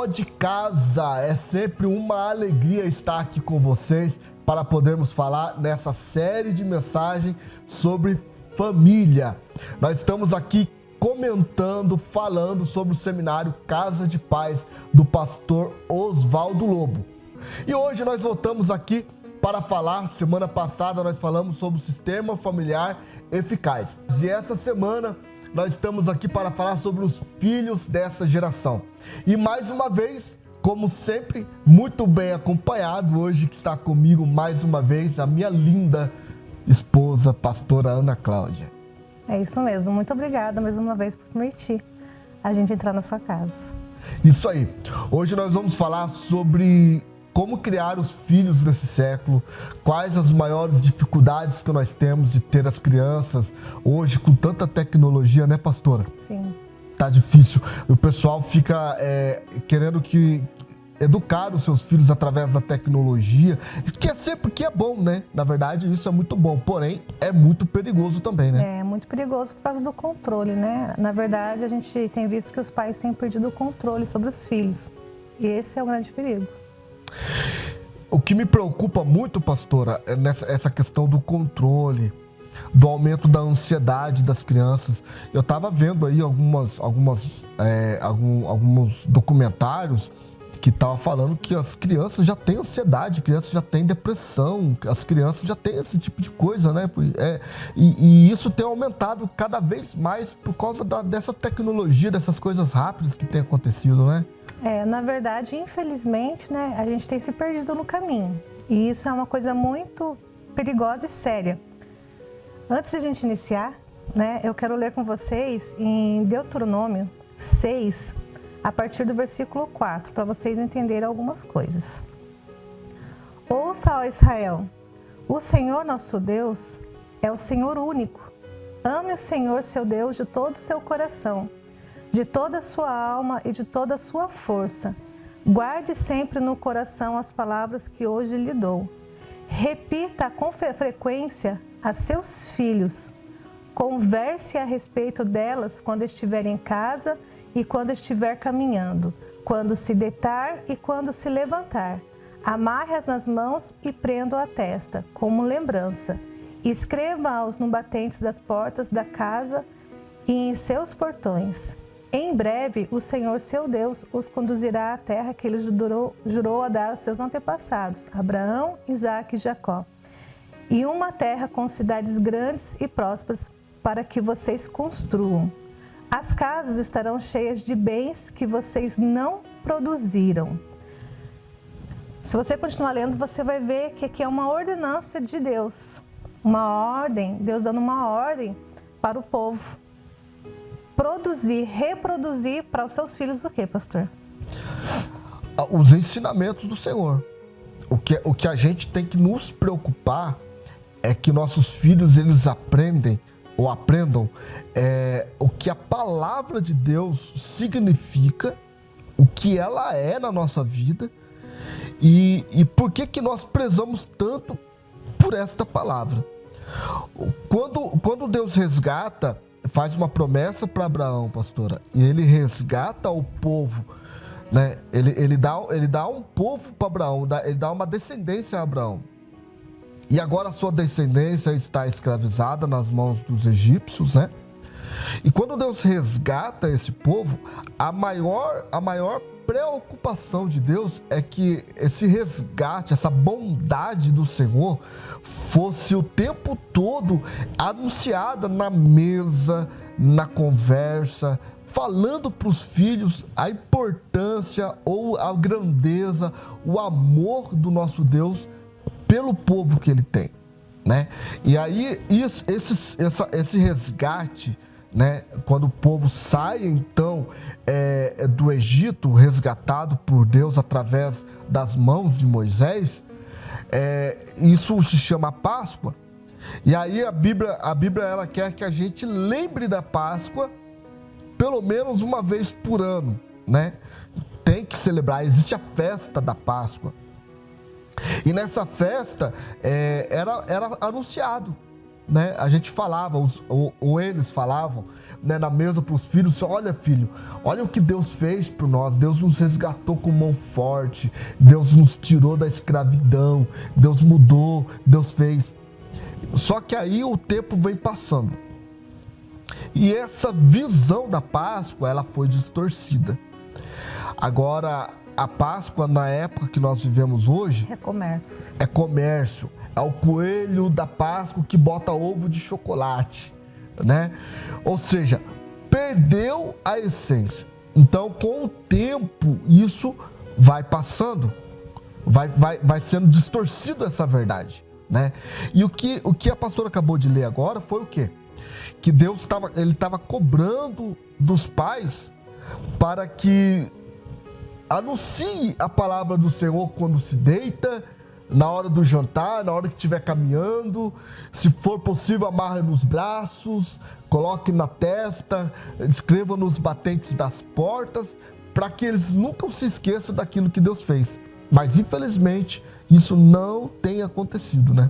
Pod Casa. É sempre uma alegria estar aqui com vocês para podermos falar nessa série de mensagens sobre família. Nós estamos aqui comentando, falando sobre o seminário Casa de Paz do pastor Oswaldo Lobo. E hoje nós voltamos aqui para falar. Semana passada nós falamos sobre o sistema familiar eficaz. E essa semana nós estamos aqui para falar sobre os filhos dessa geração. E mais uma vez, como sempre, muito bem acompanhado, hoje que está comigo mais uma vez a minha linda esposa, pastora Ana Cláudia. É isso mesmo, muito obrigada mais uma vez por permitir a gente entrar na sua casa. Isso aí, hoje nós vamos falar sobre como criar os filhos desse século, quais as maiores dificuldades que nós temos de ter as crianças hoje com tanta tecnologia, né, pastora? Sim. Tá difícil. O pessoal fica querendo educar os seus filhos através da tecnologia, que é bom, né? Na verdade, isso é muito bom, porém, é muito perigoso também, né? É muito perigoso por causa do controle, né? Na verdade, a gente tem visto que os pais têm perdido o controle sobre os filhos. E esse é o grande perigo. O que me preocupa muito, pastora, é essa questão do controle, do aumento da ansiedade das crianças. Eu estava vendo aí alguns documentários que estavam falando que as crianças já têm ansiedade, crianças já têm depressão, as crianças já têm esse tipo de coisa, né? E isso tem aumentado cada vez mais por causa dessa tecnologia, dessas coisas rápidas que tem acontecido, né? Na verdade, infelizmente, né, a gente tem se perdido no caminho. E isso é uma coisa muito perigosa e séria. Antes de a gente iniciar, né, eu quero ler com vocês em Deuteronômio 6, a partir do versículo 4, para vocês entenderem algumas coisas. Ouça, ó Israel, o Senhor nosso Deus é o Senhor único. Ame o Senhor seu Deus de todo o seu coração, de toda a sua alma e de toda a sua força. Guarde sempre no coração as palavras que hoje lhe dou. Repita com frequência a seus filhos. Converse a respeito delas quando estiver em casa e quando estiver caminhando, quando se deitar e quando se levantar. Amarre-as nas mãos e prenda-o à testa, como lembrança. Escreva-os no batentes das portas da casa e em seus portões. Em breve, o Senhor, seu Deus, os conduzirá à terra que ele jurou a dar aos seus antepassados, Abraão, Isaque e Jacó, e uma terra com cidades grandes e prósperas para que vocês construam. As casas estarão cheias de bens que vocês não produziram. Se você continuar lendo, você vai ver que aqui é uma ordenança de Deus, uma ordem, Deus dando uma ordem para o povo. Produzir, reproduzir para os seus filhos o quê, pastor? Os ensinamentos do Senhor. O que a gente tem que nos preocupar é que nossos filhos eles aprendam o que a palavra de Deus significa, o que ela é na nossa vida e por que nós prezamos tanto por esta palavra. Quando Deus faz uma promessa para Abraão, pastora, e ele resgata o povo, né? Ele dá um povo para Abraão, ele dá uma descendência a Abraão. E agora a sua descendência está escravizada nas mãos dos egípcios, né? E quando Deus resgata esse povo, a maior preocupação de Deus é que esse resgate, essa bondade do Senhor fosse o tempo todo anunciada na mesa, na conversa, falando para os filhos a importância ou a grandeza, o amor do nosso Deus pelo povo que ele tem, né? E aí esse resgate, né? Quando o povo sai então do Egito, resgatado por Deus através das mãos de Moisés, isso se chama Páscoa. E aí a Bíblia ela quer que a gente lembre da Páscoa pelo menos uma vez por ano, né? Tem que celebrar, existe a festa da Páscoa. E nessa festa era anunciado né, a gente falava, ou eles falavam, né, na mesa para os filhos: olha, filho, olha o que Deus fez por nós. Deus nos resgatou com mão forte, Deus nos tirou da escravidão, Deus mudou, Deus fez. Só que aí o tempo vem passando e essa visão da Páscoa, ela foi distorcida. Agora, a Páscoa, na época que nós vivemos hoje, é comércio. É comércio. É o coelho da Páscoa que bota ovo de chocolate, né? Ou seja, perdeu a essência. Então, com o tempo, isso vai passando, vai sendo distorcido essa verdade, né? E o que a pastora acabou de ler agora foi o quê? Que Deus estava cobrando dos pais para que anuncie a palavra do Senhor quando se deita, na hora do jantar, na hora que estiver caminhando. Se for possível, amarre nos braços, coloque na testa, escreva nos batentes das portas, para que eles nunca se esqueçam daquilo que Deus fez. Mas, infelizmente, isso não tem acontecido, né?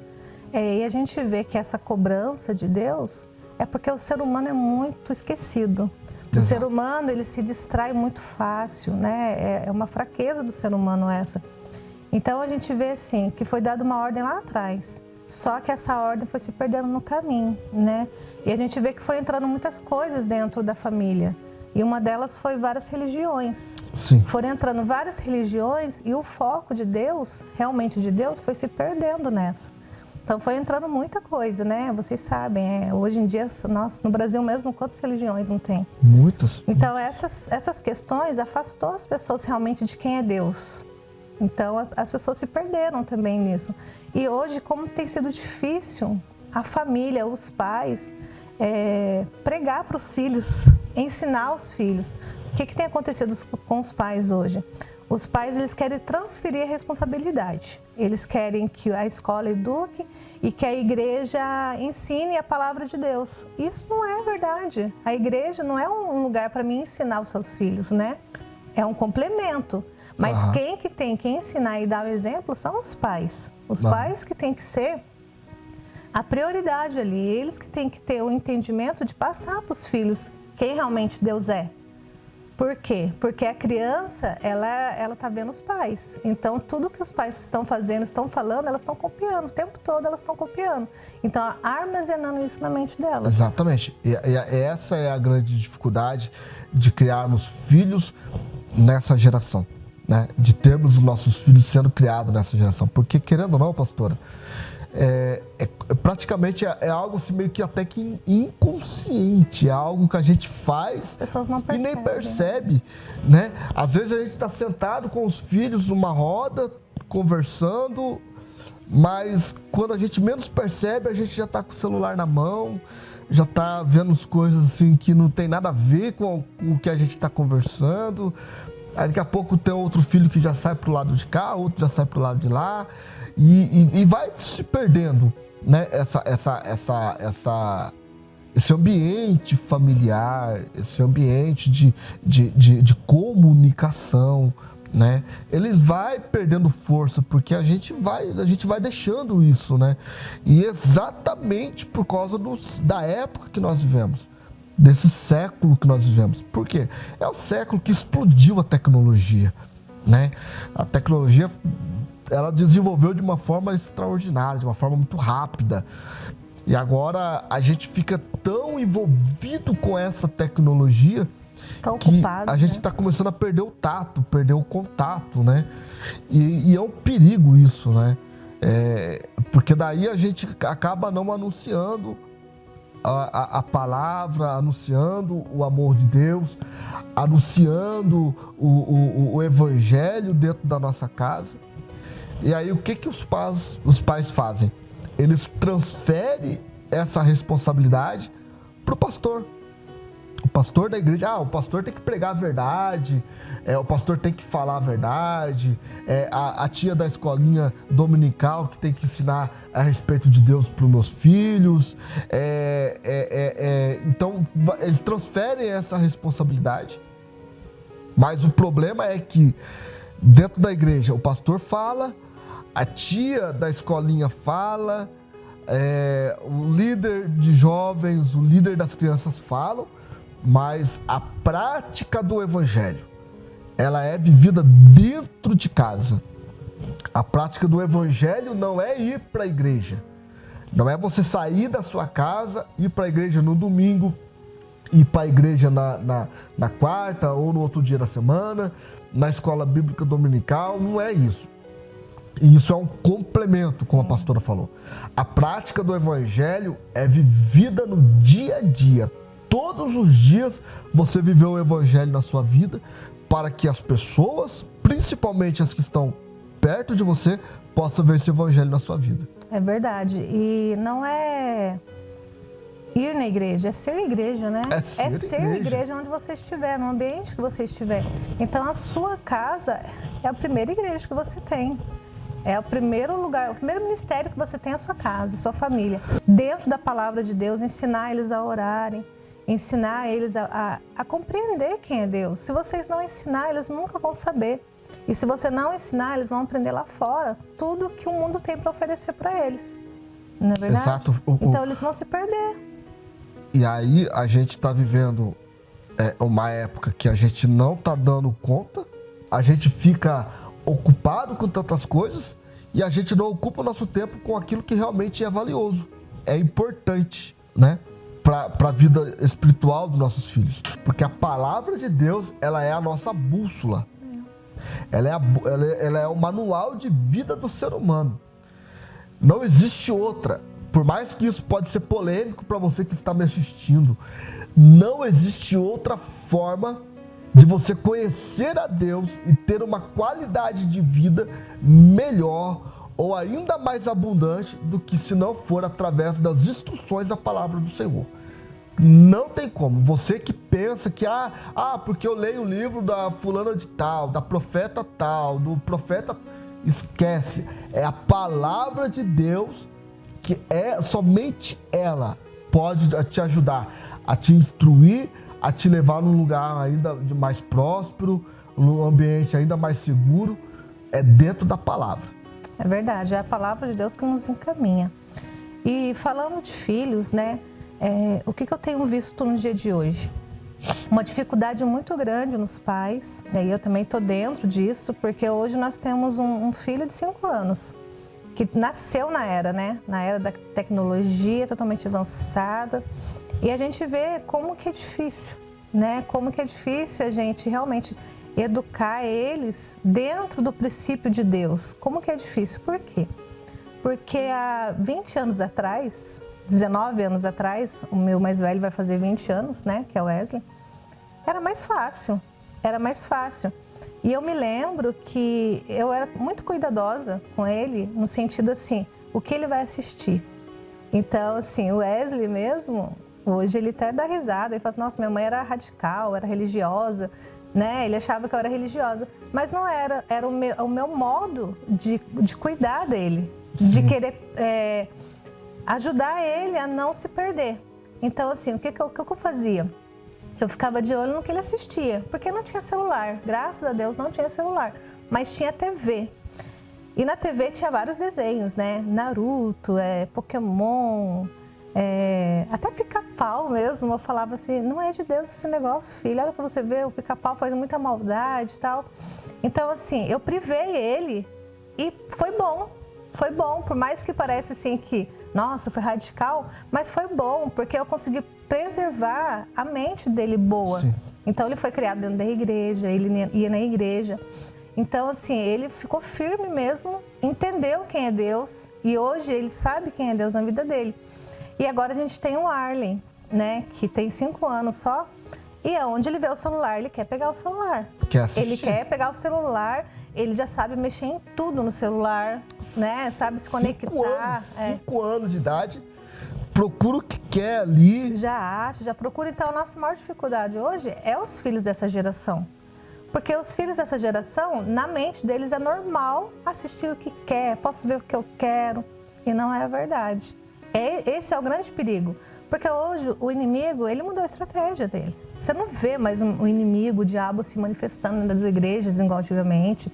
E a gente vê que essa cobrança de Deus é porque o ser humano é muito esquecido. O ser humano, ele se distrai muito fácil, né? É uma fraqueza do ser humano essa. Então a gente vê assim, que foi dada uma ordem lá atrás, só que essa ordem foi se perdendo no caminho, né? E a gente vê que foi entrando muitas coisas dentro da família. E uma delas foi várias religiões. Sim. Foram entrando várias religiões e o foco de Deus, realmente de Deus, foi se perdendo nessa. Então foi entrando muita coisa, né? Vocês sabem, hoje em dia, nós, no Brasil mesmo, quantas religiões não tem? Muitas. Então essas questões afastou as pessoas realmente de quem é Deus. Então as pessoas se perderam também nisso. E hoje, como tem sido difícil a família, os pais, pregar para os filhos, ensinar os filhos. O que tem acontecido com os pais hoje? Os pais, eles querem transferir a responsabilidade. Eles querem que a escola eduque e que a igreja ensine a palavra de Deus. Isso não é verdade. A igreja não é um lugar para mim ensinar os seus filhos, né? É um complemento. Mas quem que tem que ensinar e dar o exemplo são os pais. Os pais que têm que ser a prioridade ali. Eles que têm que ter o entendimento de passar para os filhos quem realmente Deus é. Por quê? Porque a criança, ela tá vendo os pais. Então, tudo que os pais estão fazendo, estão falando, elas estão copiando. O tempo todo elas estão copiando. Então, armazenando isso na mente delas. Exatamente. E essa é a grande dificuldade de criarmos filhos nessa geração, né? De termos os nossos filhos sendo criados nessa geração. Porque, querendo ou não, pastora, praticamente é algo assim, meio que até que inconsciente, é algo que a gente faz. As pessoas não percebem. E nem percebe, né? Às vezes a gente está sentado com os filhos numa roda, conversando, mas quando a gente menos percebe, a gente já está com o celular na mão, já está vendo as coisas assim que não tem nada a ver com o que a gente está conversando. Aí daqui a pouco tem outro filho que já sai pro lado de cá, outro já sai pro lado de lá. E vai se perdendo, né? Esse ambiente familiar, esse ambiente de comunicação, né? Ele vai perdendo força porque a gente vai deixando isso, né? E exatamente por causa da época que nós vivemos, desse século que nós vivemos. Por quê? É o século que explodiu a tecnologia, né? A tecnologia, ela desenvolveu de uma forma extraordinária, de uma forma muito rápida. E agora a gente fica tão envolvido com essa tecnologia que a gente está começando a perder o tato, perder o contato, né? E é um perigo isso, né? Porque daí a gente acaba não anunciando a palavra, anunciando o amor de Deus, anunciando o evangelho dentro da nossa casa. E aí o que os pais fazem? Eles transferem essa responsabilidade para o pastor. O pastor da igreja, o pastor tem que pregar a verdade, o pastor tem que falar a verdade, a tia da escolinha dominical que tem que ensinar a respeito de Deus para os meus filhos. Então, eles transferem essa responsabilidade. Mas o problema é que dentro da igreja o pastor fala, a tia da escolinha fala, o líder de jovens, o líder das crianças falam, mas a prática do evangelho, ela é vivida dentro de casa. A prática do evangelho não é ir para a igreja. Não é você sair da sua casa, ir para a igreja no domingo, ir para a igreja na quarta ou no outro dia da semana, na escola bíblica dominical, não é isso. E isso é um complemento, como a pastora falou. A prática do evangelho é vivida no dia a dia. Todos os dias você viveu o evangelho na sua vida para que as pessoas, principalmente as que estão perto de você, possam ver esse evangelho na sua vida. É verdade. E não é ir na igreja, é ser igreja, né? É ser igreja onde você estiver, no ambiente que você estiver. Então, a sua casa é a primeira igreja que você tem. É o primeiro lugar, o primeiro ministério que você tem é a sua casa, a sua família. Dentro da palavra de Deus, ensinar eles a orarem, ensinar eles a compreender quem é Deus. Se vocês não ensinar, eles nunca vão saber. E se você não ensinar, eles vão aprender lá fora tudo que o mundo tem para oferecer para eles. Não é verdade? Exato. Então eles vão se perder. E aí a gente está vivendo uma época que a gente não está dando conta, a gente fica ocupado com tantas coisas e a gente não ocupa o nosso tempo com aquilo que realmente é valioso, é importante, né? Para a vida espiritual dos nossos filhos. Porque a palavra de Deus, ela é a nossa bússola. Ela é o manual de vida do ser humano. Não existe outra. Por mais que isso pode ser polêmico para você que está me assistindo, não existe outra forma de você conhecer a Deus e ter uma qualidade de vida melhor ou ainda mais abundante do que se não for através das instruções da palavra do Senhor. Não tem como. Você que pensa que, porque eu leio o livro da fulana de tal, da profeta tal, do profeta... Esquece. É a palavra de Deus que somente ela pode te ajudar a te instruir, a te levar num lugar ainda mais próspero, num ambiente ainda mais seguro. É dentro da palavra. É verdade. É a palavra de Deus que nos encaminha. E falando de filhos, né? O que eu tenho visto no dia de hoje? Uma dificuldade muito grande nos pais, e eu também estou dentro disso, porque hoje nós temos um filho de 5 anos, que nasceu na era, né? Na era da tecnologia totalmente avançada, e a gente vê como que é difícil, né? Como que é difícil a gente realmente educar eles dentro do princípio de Deus. Como que é difícil? Por quê? Porque há 20 anos atrás... 19 anos atrás, o meu mais velho vai fazer 20 anos, né, que é o Wesley, era mais fácil. E eu me lembro que eu era muito cuidadosa com ele, no sentido assim, o que ele vai assistir. Então, assim, o Wesley mesmo, hoje ele até dá risada, ele fala, nossa, minha mãe era radical, era religiosa, né, ele achava que eu era religiosa, mas não era, era o meu modo de cuidar dele, Sim. de querer... ajudar ele a não se perder. Então, assim, o que eu fazia? Eu ficava de olho no que ele assistia, porque não tinha celular. Graças a Deus não tinha celular, mas tinha TV. E na TV tinha vários desenhos, né? Naruto, Pokémon, até Pica-Pau mesmo. Eu falava assim, não é de Deus esse negócio, filho. Olha pra você ver, o Pica-Pau faz muita maldade e tal. Então, assim, eu privei ele e foi bom. Foi bom, por mais que pareça assim que, nossa, foi radical, mas foi bom, porque eu consegui preservar a mente dele boa. Sim. Então ele foi criado dentro da igreja, ele ia na igreja. Então, assim, ele ficou firme mesmo, entendeu quem é Deus e hoje ele sabe quem é Deus na vida dele. E agora a gente tem o Arlen, né, que tem 5 anos só, e aonde ele vê o celular, ele quer pegar o celular. Ele quer pegar o celular, ele já sabe mexer em tudo no celular, né? Sabe se conectar. 5 anos de idade, procura o que quer ali. Já acha, já procura. Então, a nossa maior dificuldade hoje é os filhos dessa geração. Porque os filhos dessa geração, na mente deles é normal assistir o que quer, posso ver o que eu quero. E não é a verdade. Esse é o grande perigo. Porque hoje o inimigo, ele mudou a estratégia dele. Você não vê mais o inimigo, o diabo se manifestando nas igrejas igual antigamente.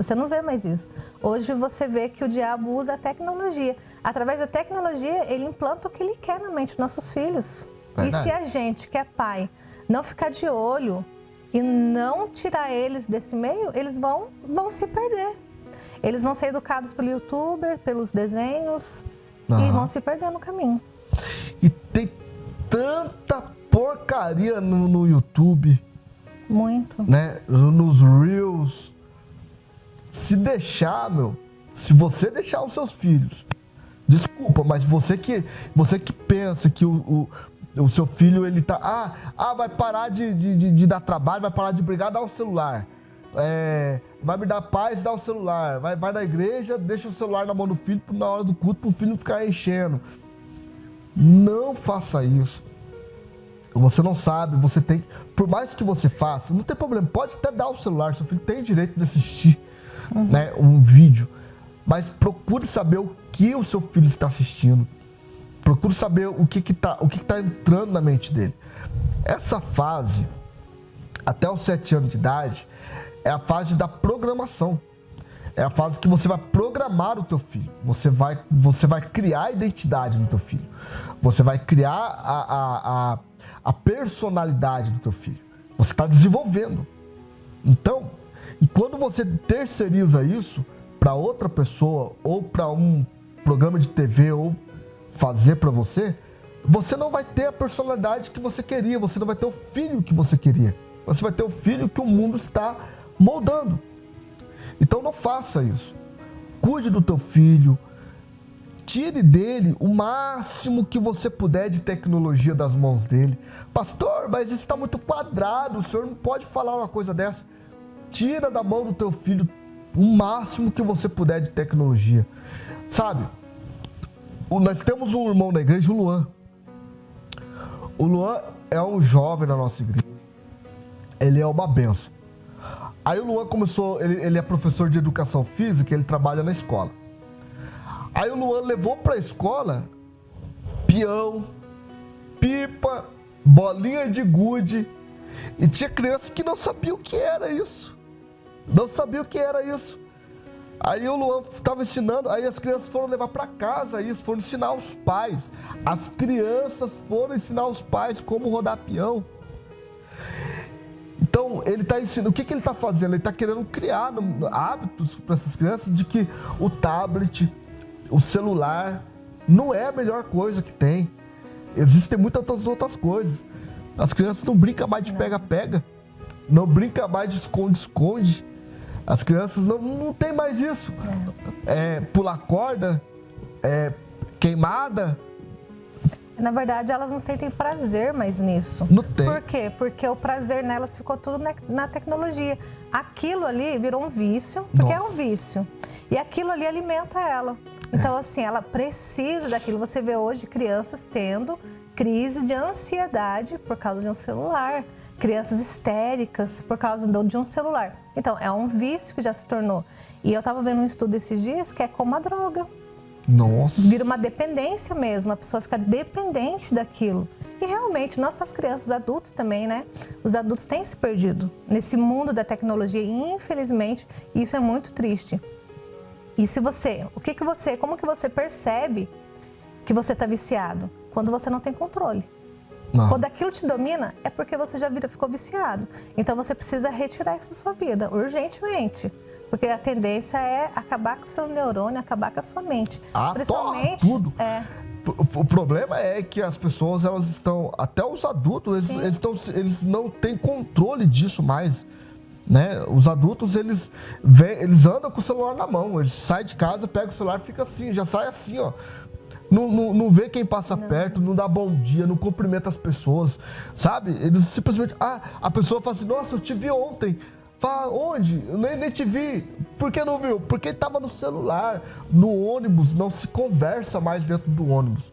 Você não vê mais isso. Hoje você vê que o diabo usa a tecnologia. Através da tecnologia, ele implanta o que ele quer na mente dos nossos filhos. Verdade. E se a gente, que é pai, não ficar de olho e não tirar eles desse meio, eles vão se perder. Eles vão ser educados pelo youtuber, pelos desenhos, e vão se perder no caminho. E tem tanta porcaria no YouTube. Muito. Né? Nos Reels. Se deixar, se você deixar os seus filhos, desculpa, mas você que pensa que o seu filho, ele tá, vai parar de dar trabalho, vai parar de brigar, dá o celular. Vai me dar paz, dá o celular. Vai na igreja, deixa o celular na mão do filho na hora do culto, para o filho não ficar enchendo. Não faça isso. Você não sabe, você tem... Por mais que você faça, não tem problema. Pode até dar o celular, seu filho tem direito de assistir né, um vídeo. Mas procure saber o que o seu filho está assistindo. Procure saber o que está entrando na mente dele. Essa fase, até os 7 anos de idade, é a fase da programação. É a fase que você vai programar o teu filho. Você vai criar a identidade no teu filho. Você vai criar a personalidade do teu filho. Você está desenvolvendo. Então, e quando você terceiriza isso para outra pessoa ou para um programa de TV ou fazer para você, você não vai ter a personalidade que você queria. Você não vai ter o filho que você queria. Você vai ter o filho que o mundo está moldando. Então não faça isso. Cuide do teu filho. Tire dele o máximo que você puder de tecnologia das mãos dele. Pastor, mas isso está muito quadrado. O senhor não pode falar uma coisa dessa. Tira da mão do teu filho o máximo que você puder de tecnologia. Sabe? Nós temos um irmão da igreja, o Luan. O Luan é um jovem na nossa igreja. Ele é uma benção. Aí o Luan começou, ele é professor de educação física, ele trabalha na escola. Aí o Luan levou para a escola peão, pipa, bolinha de gude. E tinha criança que não sabia o que era isso. Não sabia o que era isso. Aí o Luan estava ensinando, aí as crianças foram levar para casa isso, foram ensinar os pais. As crianças foram ensinar os pais como rodar peão. Então, ele está ensinando, o que ele está fazendo? Ele está querendo criar hábitos para essas crianças de que o tablet, o celular, não é a melhor coisa que tem. Existem muitas outras coisas. As crianças não brincam mais de pega-pega, não brincam mais de esconde-esconde. As crianças não tem mais isso. Pular corda, queimada. Na verdade, elas não sentem prazer mais nisso. Não tem. Por quê? Porque o prazer nelas ficou tudo na tecnologia. Aquilo ali virou um vício, porque é um vício. E aquilo ali alimenta ela. Então, assim, ela precisa daquilo. Você vê hoje crianças tendo crise de ansiedade por causa de um celular. Crianças histéricas por causa de um celular. Então, é um vício que já se tornou. E eu estava vendo um estudo esses dias que é como a droga. Nossa. Vira uma dependência mesmo, a pessoa fica dependente daquilo. E realmente, nossas crianças, adultos também, né? Os adultos têm se perdido nesse mundo da tecnologia e, infelizmente, isso é muito triste. E se você, como que você percebe que você está viciado? Quando você não tem controle. Não. Quando aquilo te domina, é porque você já ficou viciado. Então você precisa retirar isso da sua vida, urgentemente. Porque a tendência é acabar com os seus neurônios, acabar com a sua mente. Principalmente, tudo. O problema é que as pessoas, elas estão, até os adultos, eles não têm controle disso mais. Né? Os adultos, eles andam com o celular na mão. Eles saem de casa, pegam o celular e fica assim, já sai assim, ó. Não vê quem passa perto, não dá bom dia, não cumprimenta as pessoas, sabe? Eles simplesmente... a pessoa fala assim, nossa, eu te vi ontem. Fala, onde? Eu nem te vi. Por que não viu? Porque estava no celular. No ônibus, não se conversa mais dentro do ônibus.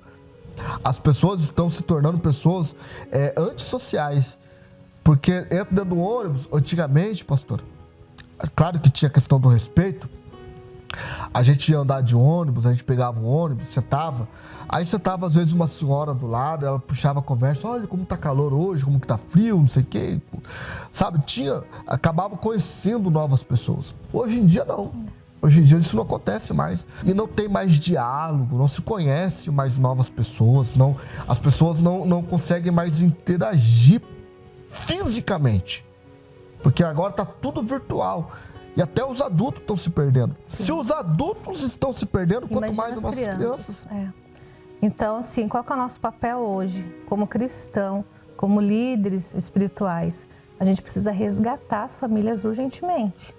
As pessoas estão se tornando pessoas antissociais. Porque entra dentro do ônibus, antigamente, pastor, claro que tinha a questão do respeito, A gente ia andar de ônibus, a gente pegava um ônibus, sentava. Aí sentava às vezes uma senhora do lado, ela puxava a conversa, olha como tá calor hoje, como que tá frio, não sei o quê. Sabe, acabava conhecendo novas pessoas. Hoje em dia não. Hoje em dia isso não acontece mais. E não tem mais diálogo, não se conhece mais novas pessoas, as pessoas não conseguem mais interagir fisicamente. Porque agora tá tudo virtual. E até os adultos estão se perdendo. Sim. Se os adultos estão se perdendo, quanto mais as nossas crianças. Então, assim, qual que é o nosso papel hoje, como cristão, como líderes espirituais? A gente precisa resgatar as famílias urgentemente.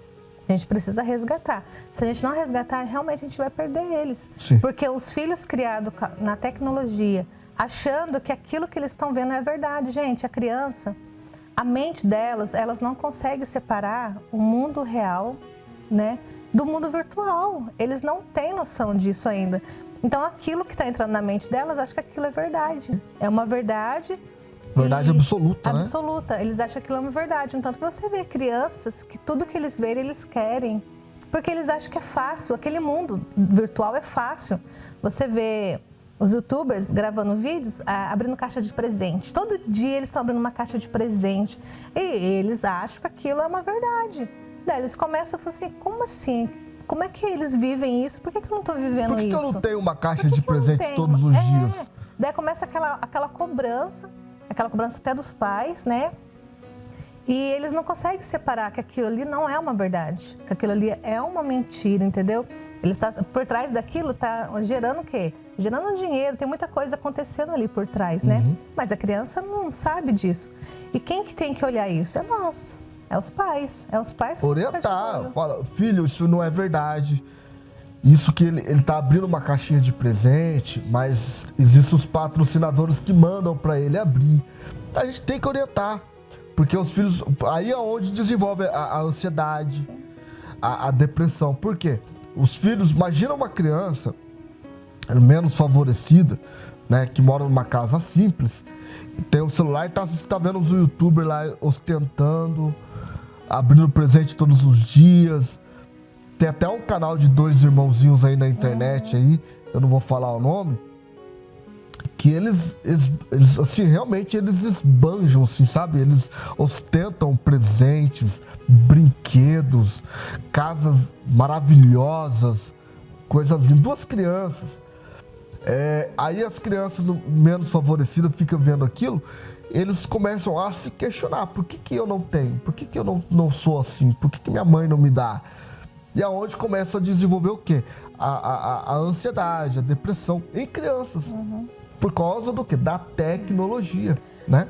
A gente precisa resgatar. Se a gente não resgatar, realmente a gente vai perder eles. Sim. Porque os filhos criados na tecnologia, achando que aquilo que eles estão vendo é verdade. Gente, a criança, a mente delas, elas não conseguem separar o mundo real, né, do mundo virtual. Eles não têm noção disso ainda. Então, aquilo que está entrando na mente delas, acho que aquilo é verdade. É uma verdade... Verdade absoluta, né? Absoluta. Eles acham que aquilo é uma verdade. Então, você vê crianças que tudo que eles verem, eles querem. Porque eles acham que é fácil. Aquele mundo virtual é fácil. Você vê os youtubers gravando vídeos, abrindo caixa de presente. Todo dia eles estão abrindo uma caixa de presente. E eles acham que aquilo é uma verdade. Daí eles começam a falar assim, como assim? Como é que eles vivem isso? Por que eu não estou vivendo isso? Por que eu não tenho uma caixa de presente todos os dias? Daí começa aquela cobrança até dos pais, né? E eles não conseguem separar que aquilo ali não é uma verdade, que aquilo ali é uma mentira, entendeu? Por trás daquilo tá gerando o quê? Gerando dinheiro, tem muita coisa acontecendo ali por trás, né? Mas a criança não sabe disso. E quem que tem que olhar isso? É nós. É os pais. É os pais que orientar. Fala, filho, isso não é verdade. Isso que ele tá abrindo uma caixinha de presente, mas existem os patrocinadores que mandam para ele abrir. A gente tem que orientar. Porque os filhos... Aí é onde desenvolve a ansiedade, a depressão. Por quê? Os filhos... Imagina uma criança menos favorecida, né? Que mora numa casa simples. Tem o celular e tá vendo os youtubers lá ostentando... abrindo presente todos os dias. Tem até um canal de 2 irmãozinhos aí na internet, aí, eu não vou falar o nome, que eles assim, realmente eles esbanjam, assim, sabe? Eles ostentam presentes, brinquedos, casas maravilhosas, coisas assim. 2 crianças. Aí as crianças menos favorecidas ficam vendo aquilo, eles começam a se questionar, por que eu não tenho? Por que eu não sou assim? Por que minha mãe não me dá? E aonde começa a desenvolver o quê? A ansiedade, a depressão em crianças. Por causa do quê? Da tecnologia, né?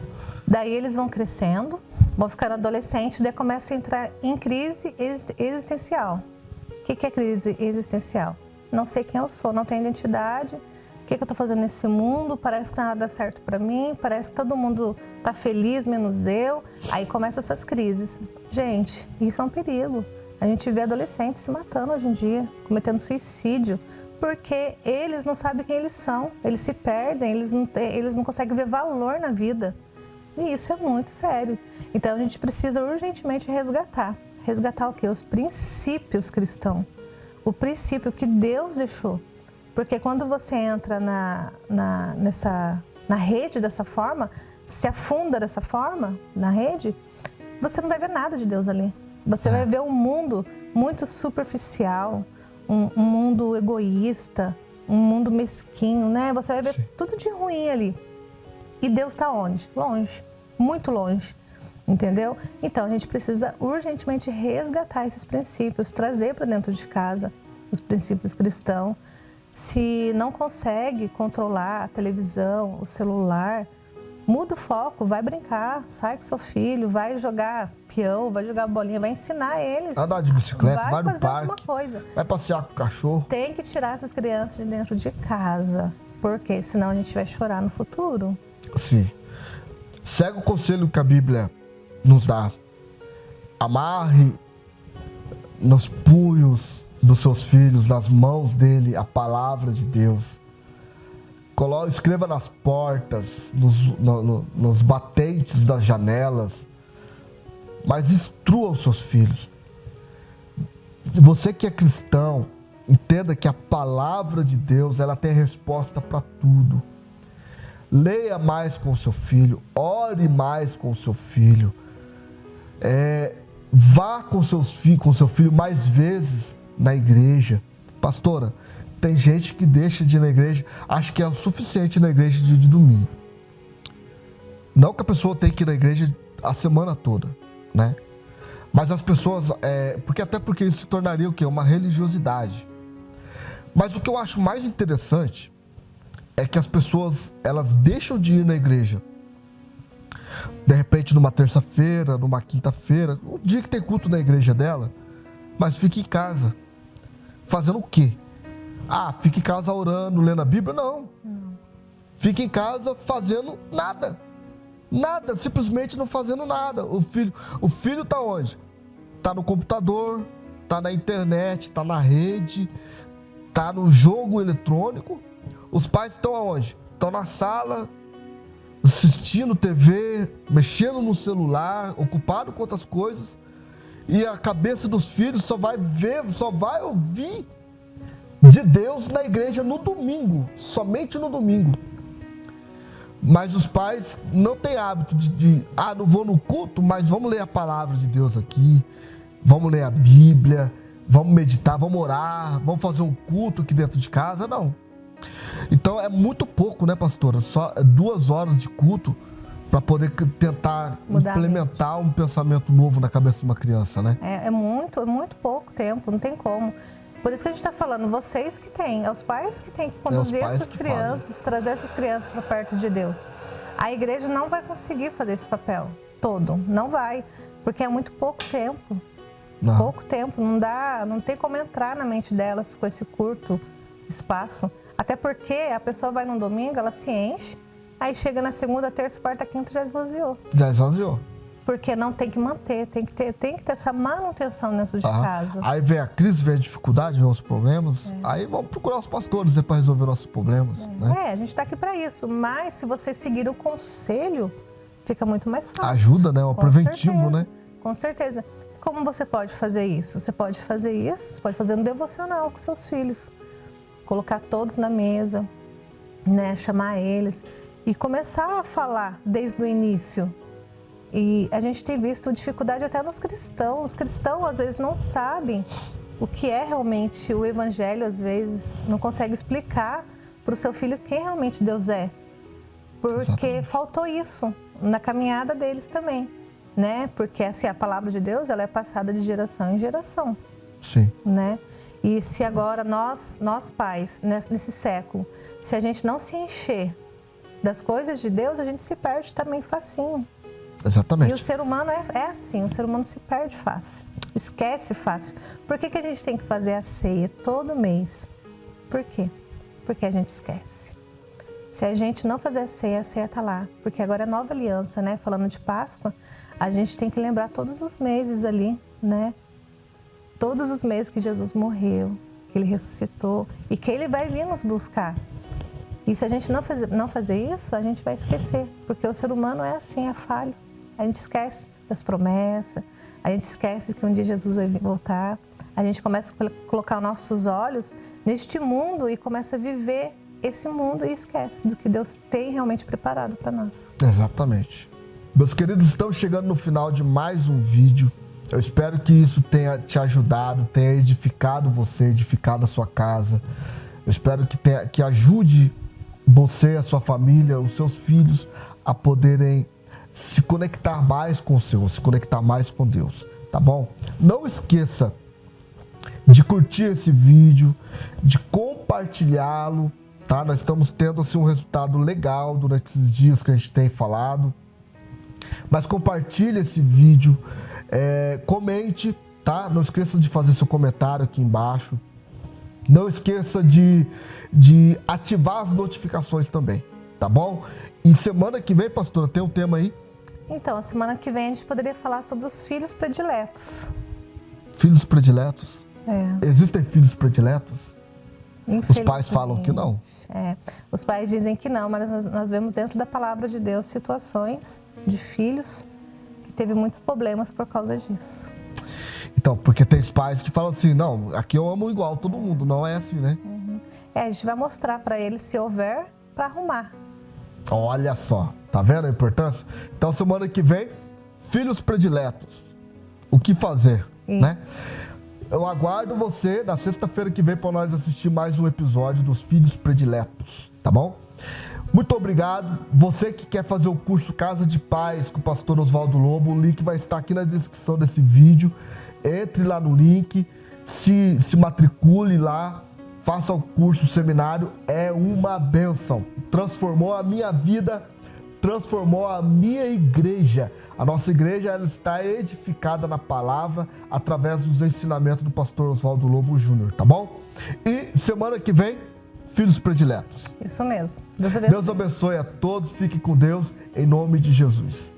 Daí eles vão crescendo, vão ficando adolescentes, daí começa a entrar em crise existencial. O que é crise existencial? Não sei quem eu sou, não tenho identidade. O que eu estou fazendo nesse mundo? Parece que nada dá certo para mim, parece que todo mundo está feliz, menos eu. Aí começam essas crises. Gente, isso é um perigo. A gente vê adolescentes se matando hoje em dia, cometendo suicídio, porque eles não sabem quem eles são, eles se perdem, eles não conseguem ver valor na vida. E isso é muito sério. Então a gente precisa urgentemente resgatar. Resgatar o quê? Os princípios cristãos. O princípio que Deus deixou. Porque quando você entra na rede dessa forma, se afunda dessa forma, na rede, você não vai ver nada de Deus ali. Você vai ver um mundo muito superficial, um mundo egoísta, um mundo mesquinho, né? Você vai ver tudo de ruim ali. E Deus está onde? Longe, muito longe, entendeu? Então a gente precisa urgentemente resgatar esses princípios, trazer para dentro de casa os princípios cristãos. Se não consegue controlar a televisão, o celular, muda o foco, vai brincar, sai com seu filho, vai jogar peão, vai jogar bolinha, vai ensinar eles. Andar de bicicleta, vai no fazer parque, alguma coisa. Vai passear com o cachorro. Tem que tirar essas crianças de dentro de casa, porque senão a gente vai chorar no futuro. Sim. Segue o conselho que a Bíblia nos dá. Amarre nos punhos dos seus filhos, nas mãos dele, a palavra de Deus. Escreva nas portas, nos batentes das janelas, mas instrua os seus filhos. Você que é cristão, Entenda que a palavra de Deus, ela tem resposta para tudo. Leia mais com o seu filho, ore mais com o seu filho, vá com seu filho mais vezes na igreja. Pastora, tem gente que deixa de ir na igreja, acha que é o suficiente na igreja de domingo. Não que a pessoa tenha que ir na igreja a semana toda, né? Mas as pessoas, porque isso se tornaria o quê? Uma religiosidade. Mas o que eu acho mais interessante é que as pessoas, elas deixam de ir na igreja, de repente numa terça-feira, numa quinta-feira, um dia que tem culto na igreja dela, mas fica em casa. Fazendo o quê? Fica em casa orando, lendo a Bíblia? Não. Fica em casa fazendo nada. Nada, simplesmente não fazendo nada. O filho está onde? Está no computador, está na internet, está na rede, está no jogo eletrônico. Os pais estão aonde? Estão na sala, assistindo TV, mexendo no celular, ocupado com outras coisas. E a cabeça dos filhos só vai ouvir de Deus na igreja no domingo, somente no domingo. Mas os pais não têm hábito não vou no culto, mas vamos ler a palavra de Deus aqui, vamos ler a Bíblia, vamos meditar, vamos orar, vamos fazer um culto aqui dentro de casa. Não. Então é muito pouco, né, pastora? Só 2 horas de culto para poder tentar implementar um pensamento novo na cabeça de uma criança, né? É muito pouco tempo, não tem como. Por isso que a gente está falando, vocês que têm, os pais que têm que conduzir essas crianças, trazer essas crianças para perto de Deus. A igreja não vai conseguir fazer esse papel todo, não vai, porque é muito pouco tempo. Não. Pouco tempo, não tem como entrar na mente delas com esse curto espaço. Até porque a pessoa vai num domingo, ela se enche, aí chega na segunda, terça, quarta, quinta, já esvaziou. Já esvaziou. Porque não tem que manter, tem que ter essa manutenção dentro de casa. Aí vem a crise, vem a dificuldade, vem os problemas, aí vamos procurar os pastores para resolver nossos problemas. Né? A gente está aqui para isso, mas se você seguir o conselho, fica muito mais fácil. Ajuda, né? É um preventivo, certeza, né? Com certeza. Como você pode fazer isso? Você pode fazer um devocional com seus filhos. Colocar todos na mesa, né? Chamar eles e começar a falar desde o início. E a gente tem visto dificuldade até nos cristãos. Os cristãos, às vezes, não sabem o que é realmente o evangelho, às vezes, não consegue explicar para o seu filho quem realmente Deus é. Porque Exatamente. Faltou isso na caminhada deles também, né? Porque assim, a palavra de Deus, ela é passada de geração em geração. Sim. Né? E se agora nós pais, nesse século, se a gente não se encher das coisas de Deus, a gente se perde também facinho. Exatamente. E o ser humano é assim, o ser humano se perde fácil, esquece fácil. Por que a gente tem que fazer a ceia todo mês? Por quê? Porque a gente esquece. Se a gente não fazer a ceia está lá. Porque agora é nova aliança, né? Falando de Páscoa, a gente tem que lembrar todos os meses ali, né? Todos os meses que Jesus morreu, que Ele ressuscitou e que Ele vai vir nos buscar. E se a gente não fazer isso, a gente vai esquecer. Porque o ser humano é assim, é falho. A gente esquece das promessas, a gente esquece que um dia Jesus vai voltar. A gente começa a colocar nossos olhos neste mundo e começa a viver esse mundo e esquece do que Deus tem realmente preparado para nós. Exatamente. Meus queridos, estamos chegando no final de mais um vídeo. Eu espero que isso tenha te ajudado, tenha edificado você, edificado a sua casa. Eu espero que ajude você, a sua família, os seus filhos a poderem se conectar mais com o Senhor, se conectar mais com Deus, tá bom? Não esqueça de curtir esse vídeo, de compartilhá-lo, tá? Nós estamos tendo assim, um resultado legal durante esses dias que a gente tem falado. Mas compartilhe esse vídeo, comente, tá? Não esqueça de fazer seu comentário aqui embaixo. Não esqueça de ativar as notificações também, tá bom? E semana que vem, pastora, tem um tema aí? Então, a semana que vem a gente poderia falar sobre os filhos prediletos. Filhos prediletos? Existem filhos prediletos? Os pais falam que não. Os pais dizem que não, mas nós vemos dentro da palavra de Deus situações de filhos que teve muitos problemas por causa disso. Então, porque tem pais que falam assim, não, aqui eu amo igual todo mundo, não é assim, né? A gente vai mostrar para eles, se houver, para arrumar. Olha só, tá vendo a importância? Então, semana que vem, filhos prediletos. O que fazer, né? Eu aguardo você na sexta-feira que vem para nós assistir mais um episódio dos Filhos Prediletos, tá bom? Muito obrigado. Você que quer fazer o curso Casa de Paz com o pastor Oswaldo Lobo, o link vai estar aqui na descrição desse vídeo. Entre lá no link, se matricule lá, faça o curso, o seminário, é uma bênção. Transformou a minha vida, transformou a minha igreja. A nossa igreja ela está edificada na palavra através dos ensinamentos do pastor Oswaldo Lobo Júnior, tá bom? E semana que vem, Filhos Prediletos. Isso mesmo. Deus abençoe. Deus abençoe a todos, fiquem com Deus, em nome de Jesus.